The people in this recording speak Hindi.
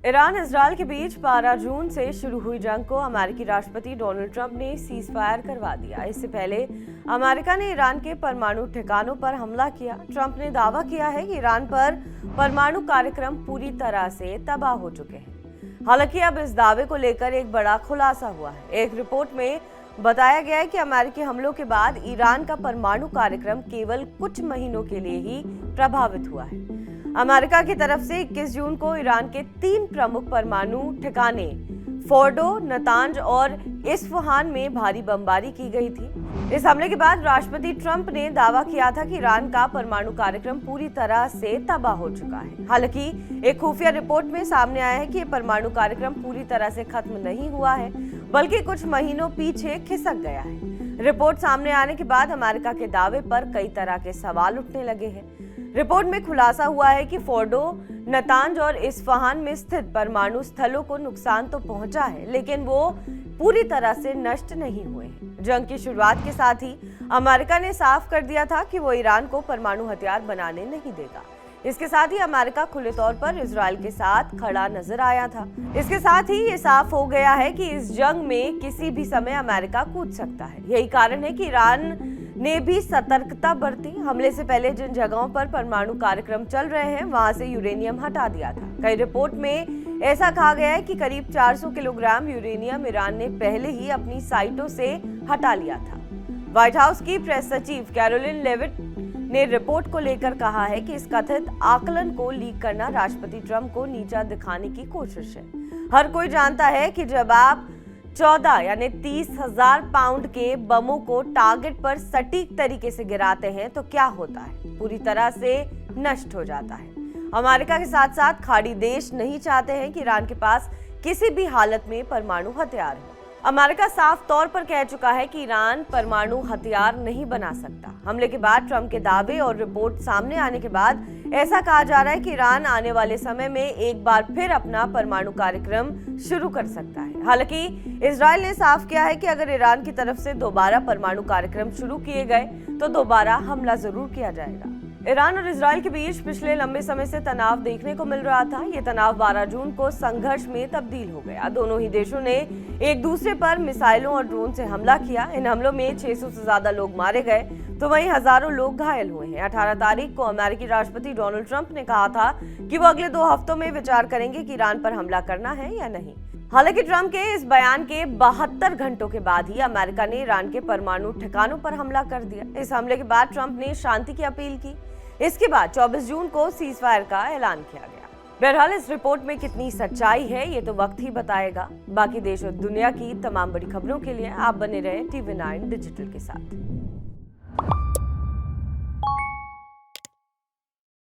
ईरान इजरायल के बीच 12 जून से शुरू हुई जंग को अमेरिकी राष्ट्रपति डोनाल्ड ट्रंप ने सीज फायर करवा दिया। इससे पहले अमेरिका ने ईरान के परमाणु ठिकानों पर हमला किया। ट्रंप ने दावा किया है कि ईरान पर परमाणु कार्यक्रम पूरी तरह से तबाह हो चुके हैं। हालांकि अब इस दावे को लेकर एक बड़ा खुलासा हुआ है। एक रिपोर्ट में बताया गया है कि अमेरिकी हमलों के बाद ईरान का परमाणु कार्यक्रम केवल कुछ महीनों के लिए ही प्रभावित हुआ है। अमेरिका की तरफ से 21 जून को ईरान के 3 प्रमुख परमाणु ठिकाने फोर्डो, नतांज और इस्फहान में भारी बमबारी की गई थी। इस हमले के बाद राष्ट्रपति ट्रंप ने दावा किया था कि ईरान का परमाणु कार्यक्रम पूरी तरह से तबाह हो चुका है। हालांकि एक खुफिया रिपोर्ट में सामने आया है कि ये परमाणु कार्यक्रम पूरी तरह से खत्म नहीं हुआ है, बल्कि कुछ महीनों पीछे खिसक गया है। रिपोर्ट सामने आने के बाद अमेरिका के दावे पर कई तरह के सवाल उठने लगे हैं। रिपोर्ट में खुलासा हुआ है कि फोर्डो, नतांज और इस्फहान में स्थित परमाणु स्थलों को नुकसान तो पहुंचा है, लेकिन वो पूरी तरह से नष्ट नहीं हुए हैं। जंग की शुरुआत के साथ ही अमेरिका ने साफ कर दिया था कि वो ईरान को परमाणु हथियार बनाने नहीं देगा। इसके साथ ही अमेरिका खुले तौर पर इजरायल के साथ खड़ा नजर आया था। इसके साथ ही ये साफ हो गया है कि इस जंग में किसी भी समय अमेरिका कूद सकता है। यही कारण है कि ईरान ने भी सतर्कता बरती। हमले से पहले जिन जगहों पर परमाणु कार्यक्रम चल रहे हैं, वहां से यूरेनियम हटा दिया था। कई रिपोर्ट में ऐसा कहा गया है कि करीब 400 किलोग्राम यूरेनियम ईरान ने पहले ही अपनी साइटों से हटा लिया था। व्हाइट हाउस की प्रेस सचिव कैरोलिन लेविट ने रिपोर्ट को लेकर कहा है कि इस कथित आकलन को लीक करना राष्ट्रपति ट्रंप को नीचा दिखाने की कोशिश है। हर कोई जानता है कि जब आप 14 यानी 30,000 पाउंड के बमों को टारगेट पर सटीक तरीके से गिराते हैं तो क्या होता है, पूरी तरह से नष्ट हो जाता है। अमेरिका के साथ साथ खाड़ी देश नहीं चाहते हैं कि ईरान के पास किसी भी हालत में परमाणु हथियार हो। अमेरिका साफ तौर पर कह चुका है कि ईरान परमाणु हथियार नहीं बना सकता। हमले के बाद ट्रंप के दावे और रिपोर्ट सामने आने के बाद ऐसा कहा जा रहा है कि ईरान आने वाले समय में एक बार फिर अपना परमाणु कार्यक्रम शुरू कर सकता है। हालांकि इजरायल ने साफ किया है कि अगर ईरान की तरफ से दोबारा परमाणु कार्यक्रम शुरू किए गए तो दोबारा हमला जरूर किया जाएगा। ईरान और इजरायल के बीच पिछले लंबे समय से तनाव देखने को मिल रहा था। ये तनाव 12 जून को संघर्ष में तब्दील हो गया। दोनों ही देशों ने एक दूसरे पर मिसाइलों और ड्रोन से हमला किया। इन हमलों में 600 से ज्यादा लोग मारे गए तो वहीं हजारों लोग घायल हुए हैं। 18 तारीख को अमेरिकी राष्ट्रपति डोनाल्ड ट्रंप ने कहा था कि वो अगले 2 हफ्तों में विचार करेंगे कि ईरान पर हमला करना है या नहीं। हालांकि ट्रंप के इस बयान के 72 घंटों के बाद ही अमेरिका ने ईरान के परमाणु ठिकानों पर हमला कर दिया। इस हमले के बाद ट्रंप ने शांति की अपील की। इसके बाद 24 जून को सीज फायर का ऐलान किया गया। बहरहाल इस रिपोर्ट में कितनी सच्चाई है ये तो वक्त ही बताएगा। बाकी देश और दुनिया की तमाम बड़ी खबरों के लिए आप बने रहे TV9 डिजिटल के साथ।